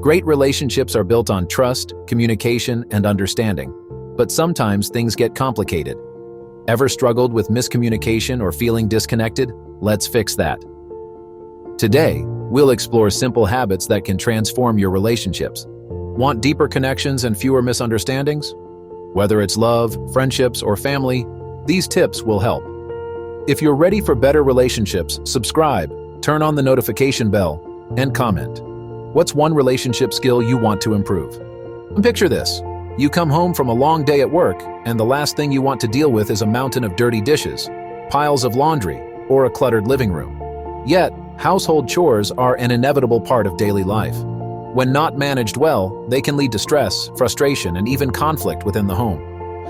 Great relationships are built on trust, communication, and understanding. But sometimes things get complicated. Ever struggled with miscommunication or feeling disconnected? Let's fix that. Today, we'll explore simple habits that can transform your relationships. Want deeper connections and fewer misunderstandings? Whether it's love, friendships, or family, these tips will help. If you're ready for better relationships, subscribe, turn on the notification bell, and comment. What's one relationship skill you want to improve? Picture this. You come home from a long day at work, and the last thing you want to deal with is a mountain of dirty dishes, piles of laundry, or a cluttered living room. Yet, household chores are an inevitable part of daily life. When not managed well, they can lead to stress, frustration, and even conflict within the home.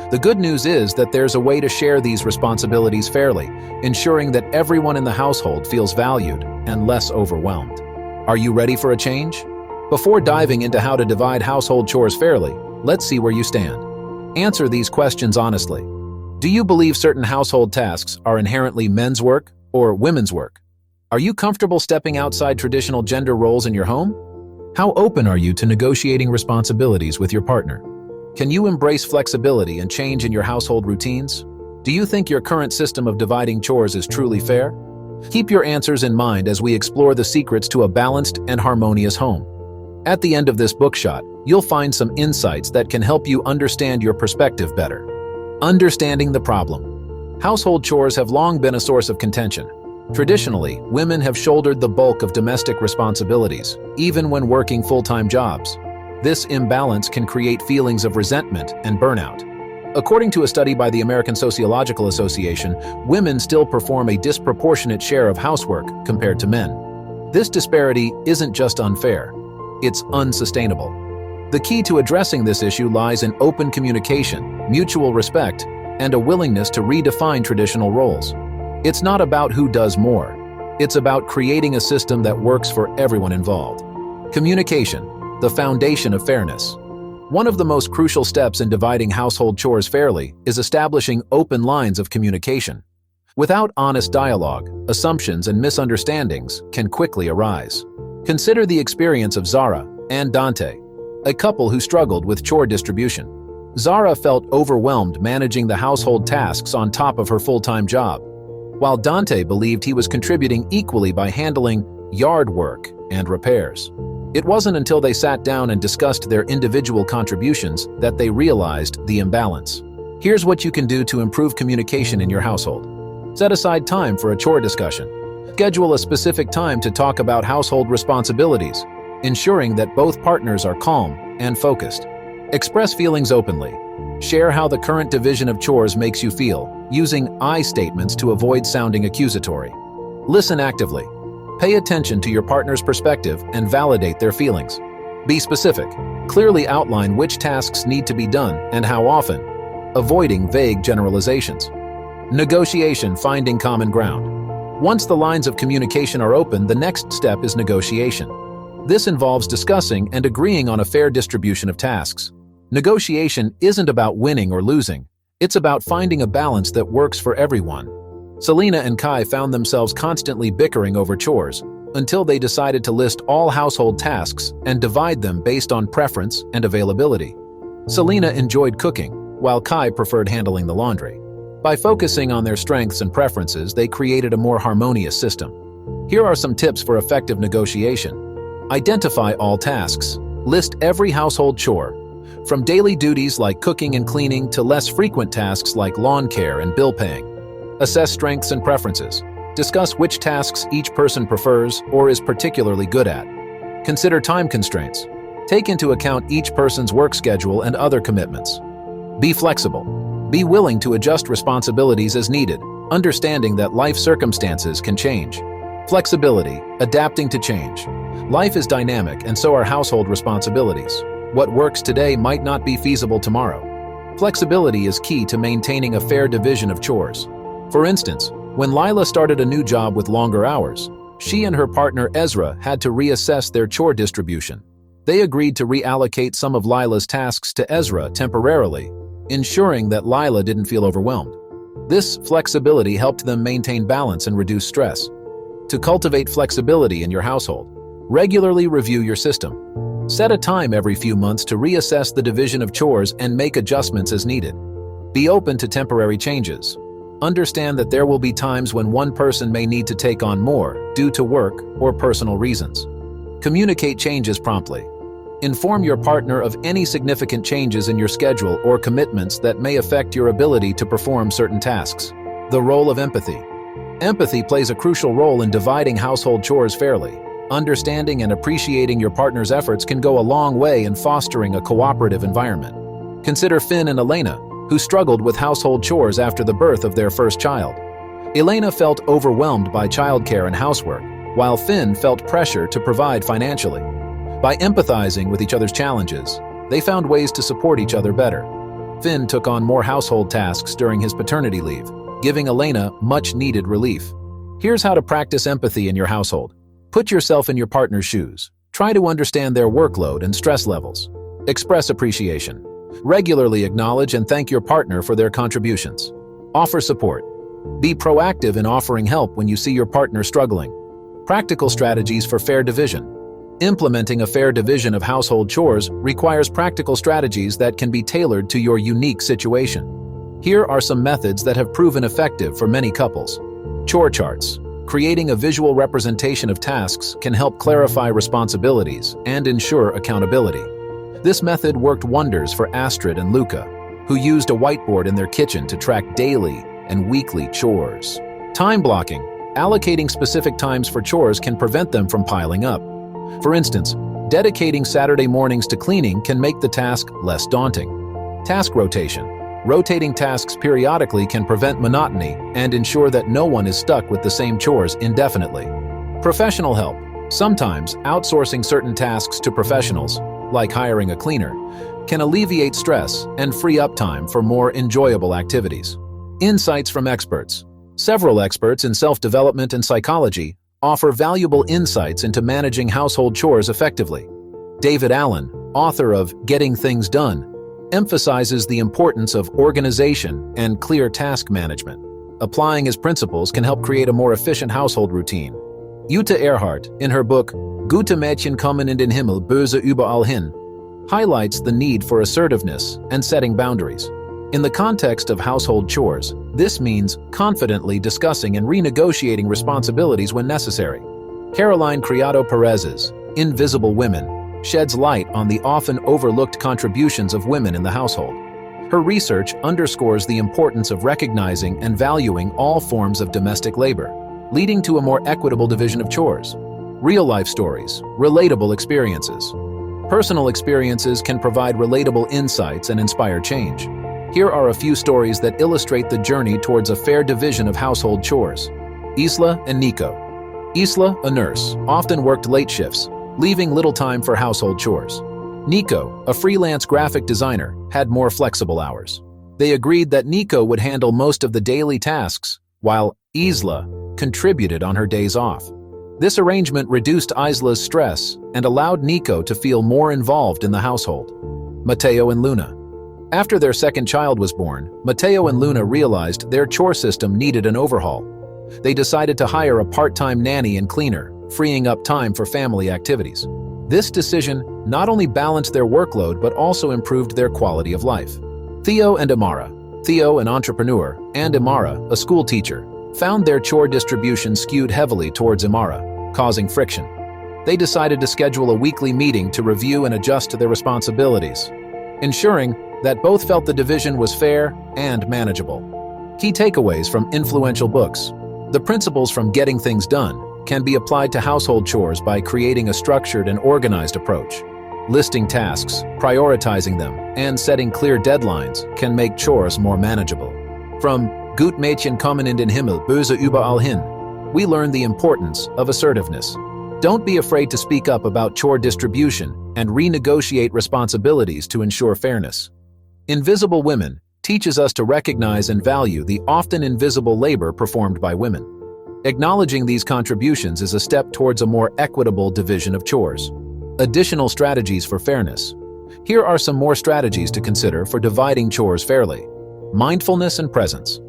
The good news is that there's a way to share these responsibilities fairly, ensuring that everyone in the household feels valued and less overwhelmed. Are you ready for a change? Before diving into how to divide household chores fairly, let's see where you stand. Answer these questions honestly. Do you believe certain household tasks are inherently men's work or women's work? Are you comfortable stepping outside traditional gender roles in your home? How open are you to negotiating responsibilities with your partner? Can you embrace flexibility and change in your household routines? Do you think your current system of dividing chores is truly fair? Keep your answers in mind as we explore the secrets to a balanced and harmonious home. At the end of this bookshot, you'll find some insights that can help you understand your perspective better. Understanding the problem. Household chores have long been a source of contention. Traditionally, women have shouldered the bulk of domestic responsibilities, even when working full-time jobs. This imbalance can create feelings of resentment and burnout. According to a study by the American Sociological Association, women still perform a disproportionate share of housework compared to men. This disparity isn't just unfair, it's unsustainable. The key to addressing this issue lies in open communication, mutual respect, and a willingness to redefine traditional roles. It's not about who does more. It's about creating a system that works for everyone involved. Communication, the foundation of fairness. One of the most crucial steps in dividing household chores fairly is establishing open lines of communication. Without honest dialogue, assumptions and misunderstandings can quickly arise. Consider the experience of Zara and Dante, a couple who struggled with chore distribution. Zara felt overwhelmed managing the household tasks on top of her full-time job, while Dante believed he was contributing equally by handling yard work and repairs. It wasn't until they sat down and discussed their individual contributions that they realized the imbalance. Here's what you can do to improve communication in your household. Set aside time for a chore discussion. Schedule a specific time to talk about household responsibilities, ensuring that both partners are calm and focused. Express feelings openly. Share how the current division of chores makes you feel, using I statements to avoid sounding accusatory. Listen actively. Pay attention to your partner's perspective and validate their feelings. Be specific. Clearly outline which tasks need to be done and how often, avoiding vague generalizations. Negotiation, finding common ground. Once the lines of communication are open, the next step is negotiation. This involves discussing and agreeing on a fair distribution of tasks. Negotiation isn't about winning or losing. It's about finding a balance that works for everyone. Selena and Kai found themselves constantly bickering over chores until they decided to list all household tasks and divide them based on preference and availability. Selena enjoyed cooking, while Kai preferred handling the laundry. By focusing on their strengths and preferences, they created a more harmonious system. Here are some tips for effective negotiation. Identify all tasks. List every household chore, from daily duties like cooking and cleaning to less frequent tasks like lawn care and bill paying. Assess strengths and preferences. Discuss which tasks each person prefers or is particularly good at. Consider time constraints. Take into account each person's work schedule and other commitments. Be flexible. Be willing to adjust responsibilities as needed, understanding that life circumstances can change. Flexibility, adapting to change. Life is dynamic, and so are household responsibilities. What works today might not be feasible tomorrow. Flexibility is key to maintaining a fair division of chores. For instance, when Lila started a new job with longer hours, she and her partner Ezra had to reassess their chore distribution. They agreed to reallocate some of Lila's tasks to Ezra temporarily, ensuring that Lila didn't feel overwhelmed. This flexibility helped them maintain balance and reduce stress. To cultivate flexibility in your household, regularly review your system. Set a time every few months to reassess the division of chores and make adjustments as needed. Be open to temporary changes. Understand that there will be times when one person may need to take on more due to work or personal reasons. Communicate changes promptly. Inform your partner of any significant changes in your schedule or commitments that may affect your ability to perform certain tasks. The role of empathy. Empathy plays a crucial role in dividing household chores fairly. Understanding and appreciating your partner's efforts can go a long way in fostering a cooperative environment. Consider Finn and Elena, who struggled with household chores after the birth of their first child. Elena felt overwhelmed by childcare and housework, while Finn felt pressure to provide financially. By empathizing with each other's challenges, they found ways to support each other better. Finn took on more household tasks during his paternity leave, giving Elena much-needed relief. Here's how to practice empathy in your household. Put yourself in your partner's shoes. Try to understand their workload and stress levels. Express appreciation. Regularly acknowledge and thank your partner for their contributions. Offer support. Be proactive in offering help when you see your partner struggling. Practical strategies for fair division. Implementing a fair division of household chores requires practical strategies that can be tailored to your unique situation. Here are some methods that have proven effective for many couples. Chore charts. Creating a visual representation of tasks can help clarify responsibilities and ensure accountability. This method worked wonders for Astrid and Luca, who used a whiteboard in their kitchen to track daily and weekly chores. Time blocking. Allocating specific times for chores can prevent them from piling up. For instance, dedicating Saturday mornings to cleaning can make the task less daunting. Task rotation. Rotating tasks periodically can prevent monotony and ensure that no one is stuck with the same chores indefinitely. Professional help. Sometimes outsourcing certain tasks to professionals, like hiring a cleaner, can alleviate stress and free up time for more enjoyable activities. Insights from experts. Several experts in self-development and psychology offer valuable insights into managing household chores effectively. David Allen, author of Getting Things Done, emphasizes the importance of organization and clear task management. Applying his principles can help create a more efficient household routine. Jutta Erhardt, in her book Gute Mädchen kommen in den Himmel, böse überall hin, highlights the need for assertiveness and setting boundaries. In the context of household chores, this means confidently discussing and renegotiating responsibilities when necessary. Caroline Criado Perez's Invisible Women sheds light on the often overlooked contributions of women in the household. Her research underscores the importance of recognizing and valuing all forms of domestic labor, leading to a more equitable division of chores. Real-life stories, relatable experiences. Personal experiences can provide relatable insights and inspire change. Here are a few stories that illustrate the journey towards a fair division of household chores. Isla and Nico. Isla, a nurse, often worked late shifts, leaving little time for household chores. Nico, a freelance graphic designer, had more flexible hours. They agreed that Nico would handle most of the daily tasks, while Isla contributed on her days off. This arrangement reduced Isla's stress and allowed Nico to feel more involved in the household. Matteo and Luna. After their second child was born, Matteo and Luna realized their chore system needed an overhaul. They decided to hire a part-time nanny and cleaner, freeing up time for family activities. This decision not only balanced their workload but also improved their quality of life. Theo and Amara. Theo, an entrepreneur, and Amara, a school teacher, found their chore distribution skewed heavily towards Amara, causing friction. They decided to schedule a weekly meeting to review and adjust to their responsibilities, ensuring that both felt the division was fair and manageable. Key takeaways from influential books. The principles from Getting Things Done can be applied to household chores by creating a structured and organized approach. Listing tasks, prioritizing them, and setting clear deadlines can make chores more manageable. From Gut Mädchen kommen in den Himmel, böse überall hin, we learn the importance of assertiveness. Don't be afraid to speak up about chore distribution and renegotiate responsibilities to ensure fairness. Invisible Women teaches us to recognize and value the often invisible labor performed by women. Acknowledging these contributions is a step towards a more equitable division of chores. Additional strategies for fairness. Here are some more strategies to consider for dividing chores fairly. Mindfulness and presence.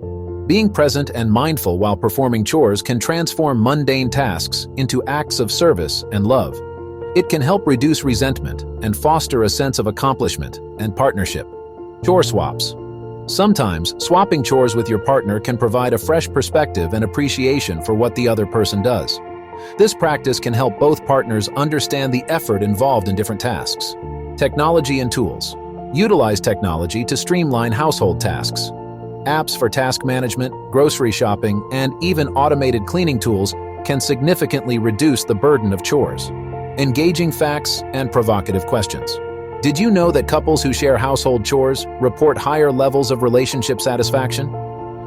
Being present and mindful while performing chores can transform mundane tasks into acts of service and love. It can help reduce resentment and foster a sense of accomplishment and partnership. Chore swaps. Sometimes, swapping chores with your partner can provide a fresh perspective and appreciation for what the other person does. This practice can help both partners understand the effort involved in different tasks. Technology and tools. Utilize technology to streamline household tasks. Apps for task management, grocery shopping, and even automated cleaning tools can significantly reduce the burden of chores. Engaging facts and provocative questions. Did you know that couples who share household chores report higher levels of relationship satisfaction?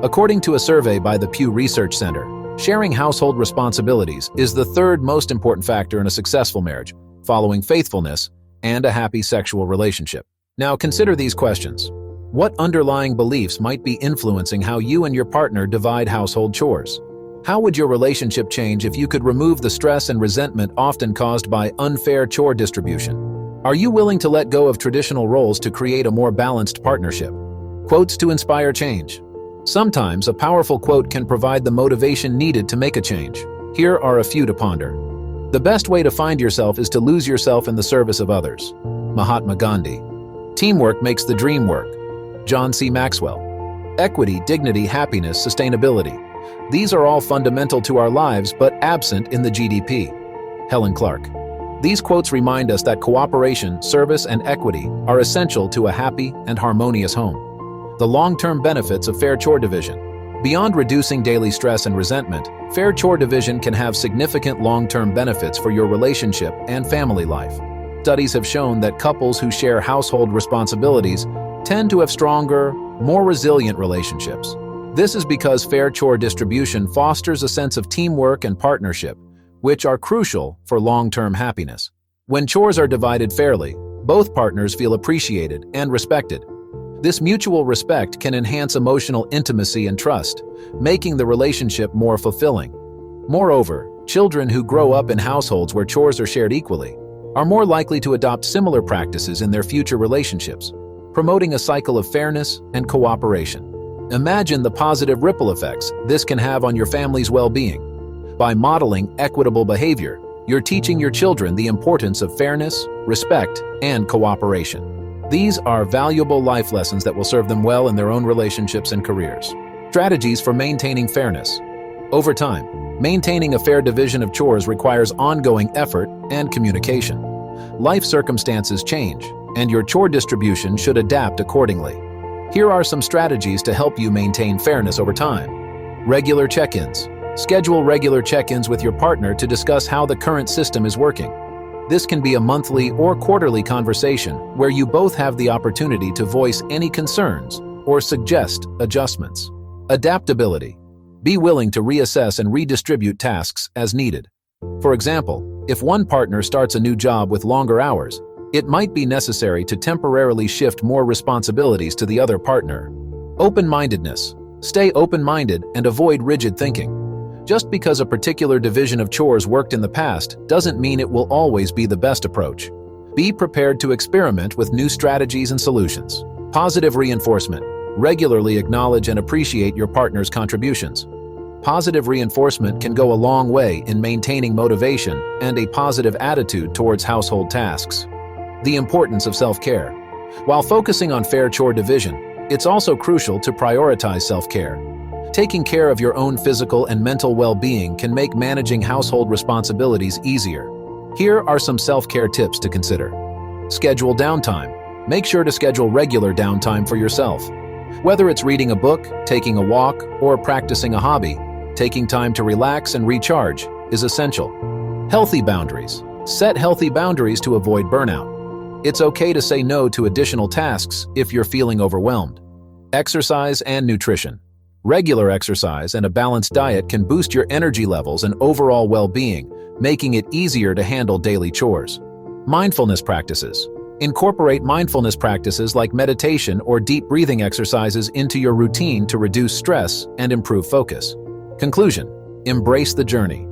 According to a survey by the Pew Research Center, sharing household responsibilities is the third most important factor in a successful marriage, following faithfulness and a happy sexual relationship. Now consider these questions. What underlying beliefs might be influencing how you and your partner divide household chores? How would your relationship change if you could remove the stress and resentment often caused by unfair chore distribution? Are you willing to let go of traditional roles to create a more balanced partnership? Quotes to inspire change. Sometimes a powerful quote can provide the motivation needed to make a change. Here are a few to ponder. The best way to find yourself is to lose yourself in the service of others. Mahatma Gandhi. Teamwork makes the dream work. John C. Maxwell. Equity, dignity, happiness, sustainability. These are all fundamental to our lives but absent in the GDP. Helen Clark. These quotes remind us that cooperation, service, and equity are essential to a happy and harmonious home. The long-term benefits of fair chore division. Beyond reducing daily stress and resentment, fair chore division can have significant long-term benefits for your relationship and family life. Studies have shown that couples who share household responsibilities tend to have stronger, more resilient relationships. This is because fair chore distribution fosters a sense of teamwork and partnership, which are crucial for long-term happiness. When chores are divided fairly, both partners feel appreciated and respected. This mutual respect can enhance emotional intimacy and trust, making the relationship more fulfilling. Moreover, children who grow up in households where chores are shared equally are more likely to adopt similar practices in their future relationships, promoting a cycle of fairness and cooperation. Imagine the positive ripple effects this can have on your family's well-being. By modeling equitable behavior, you're teaching your children the importance of fairness, respect, and cooperation. These are valuable life lessons that will serve them well in their own relationships and careers. Strategies for maintaining fairness. Over time, maintaining a fair division of chores requires ongoing effort and communication. Life circumstances change, and your chore distribution should adapt accordingly. Here are some strategies to help you maintain fairness over time. Regular check-ins. Schedule regular check-ins with your partner to discuss how the current system is working. This can be a monthly or quarterly conversation where you both have the opportunity to voice any concerns or suggest adjustments. Adaptability. Be willing to reassess and redistribute tasks as needed. For example, if one partner starts a new job with longer hours, it might be necessary to temporarily shift more responsibilities to the other partner. Open-mindedness. Stay open-minded and avoid rigid thinking. Just because a particular division of chores worked in the past doesn't mean it will always be the best approach. Be prepared to experiment with new strategies and solutions. Positive reinforcement. Regularly acknowledge and appreciate your partner's contributions. Positive reinforcement can go a long way in maintaining motivation and a positive attitude towards household tasks. The importance of self-care. While focusing on fair chore division, it's also crucial to prioritize self-care. Taking care of your own physical and mental well-being can make managing household responsibilities easier. Here are some self-care tips to consider. Schedule downtime. Make sure to schedule regular downtime for yourself. Whether it's reading a book, taking a walk, or practicing a hobby, taking time to relax and recharge is essential. Healthy boundaries. Set healthy boundaries to avoid burnout. It's okay to say no to additional tasks if you're feeling overwhelmed. Exercise and nutrition. Regular exercise and a balanced diet can boost your energy levels and overall well-being, making it easier to handle daily chores. Mindfulness practices. Incorporate mindfulness practices like meditation or deep breathing exercises into your routine to reduce stress and improve focus. Conclusion. Embrace the journey.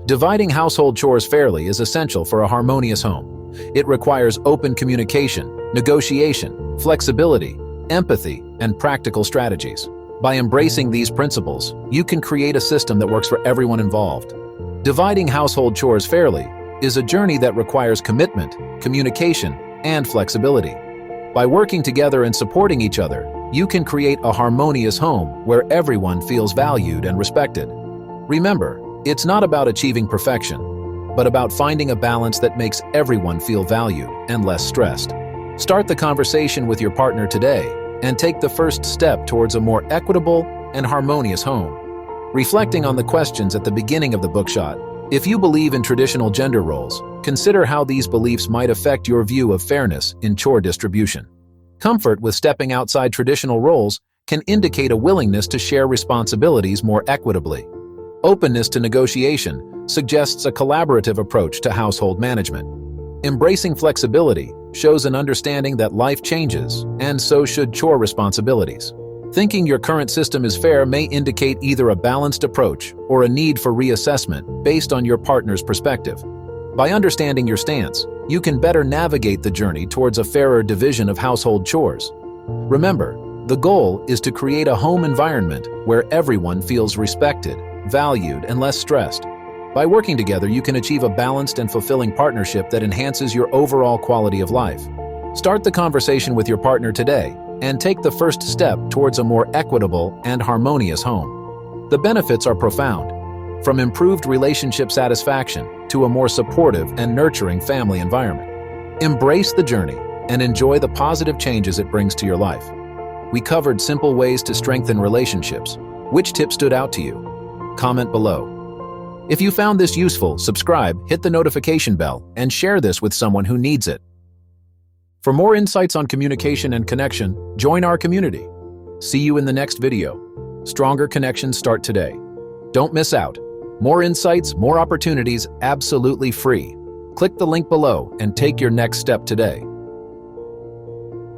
Dividing household chores fairly is essential for a harmonious home. It requires open communication, negotiation, flexibility, empathy, and practical strategies. By embracing these principles, you can create a system that works for everyone involved. Dividing household chores fairly is a journey that requires commitment, communication, and flexibility. By working together and supporting each other, you can create a harmonious home where everyone feels valued and respected. Remember, it's not about achieving perfection, but about finding a balance that makes everyone feel valued and less stressed. Start the conversation with your partner today and take the first step towards a more equitable and harmonious home. Reflecting on the questions at the beginning of the bookshot, if you believe in traditional gender roles, consider how these beliefs might affect your view of fairness in chore distribution. Comfort with stepping outside traditional roles can indicate a willingness to share responsibilities more equitably. Openness to negotiation suggests a collaborative approach to household management. Embracing flexibility shows an understanding that life changes, and so should chore responsibilities. Thinking your current system is fair may indicate either a balanced approach or a need for reassessment based on your partner's perspective. By understanding your stance, you can better navigate the journey towards a fairer division of household chores. Remember, the goal is to create a home environment where everyone feels respected, valued, and less stressed. By working together, you can achieve a balanced and fulfilling partnership that enhances your overall quality of life. Start the conversation with your partner today and take the first step towards a more equitable and harmonious home. The benefits are profound, from improved relationship satisfaction to a more supportive and nurturing family environment. Embrace the journey and enjoy the positive changes it brings to your life. We covered simple ways to strengthen relationships. Which tip stood out to you? Comment below. If you found this useful, subscribe, hit the notification bell, and share this with someone who needs it. For more insights on communication and connection, join our community. See you in the next video. Stronger connections start today. Don't miss out. More insights, more opportunities, absolutely free. Click the link below and take your next step today.